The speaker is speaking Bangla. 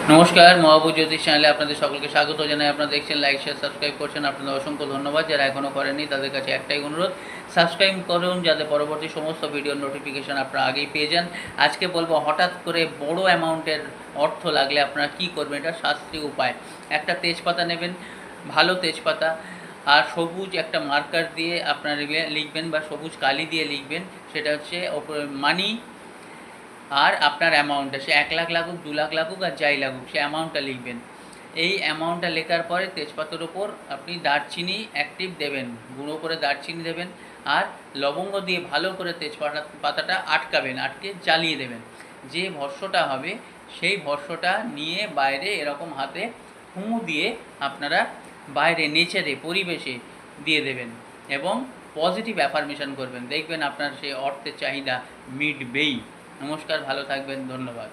নমস্কার, মহাবুজ জ্যোতিষ চ্যানেলে আপনাদের সকলকে স্বাগত জানাই। আপনারা দেখছেন, লাইক শেয়ার সাবস্ক্রাইব করছেন, আপনাদের অসংখ্য ধন্যবাদ। যারা এখনও করেননি তাদের কাছে একটাই অনুরোধ, সাবস্ক্রাইব করুন যাতে পরবর্তী সমস্ত ভিডিওর নোটিফিকেশান আপনারা আগেই পেয়ে যান। আজকে বলবো হঠাৎ করে বড় অ্যামাউন্টের অর্থ লাগলে আপনারা কী করবেন, এটা শাস্ত্রীয় উপায়। একটা তেজপাতা নেবেন, ভালো তেজপাতা, আর সবুজ একটা মার্কার দিয়ে আপনারা লিখবেন বা সবুজ কালি দিয়ে লিখবেন, সেটা হচ্ছে মানি আর আপনার অ্যামাউন্টটা, সে 1 লাখ লাগুক, 2 লাখ লাগুক, আর যাই লাগুক, সে অ্যামাউন্টটা লিখবেন। এই অ্যামাউন্টটা লেখার পরে তেজপাতার ওপর আপনি দারচিনি অ্যাক্টিভ দেবেন, গুঁড়ো করে দারচিনি দেবেন, আর লবঙ্গ দিয়ে ভালো করে পাতাটা আটকাবেন, আটকে জ্বালিয়ে দেবেন। যে ভস্যটা হবে সেই ভস্যটা নিয়ে বাইরে এরকম হাতে ফুঁ দিয়ে আপনারা বাইরে নেচারে পরিবেশে দিয়ে দেবেন এবং পজিটিভ অ্যাফার্মেশন করবেন। দেখবেন আপনার সেই অর্থের চাহিদা মিটবেই। নমস্কার, ভালো থাকবেন, ধন্যবাদ।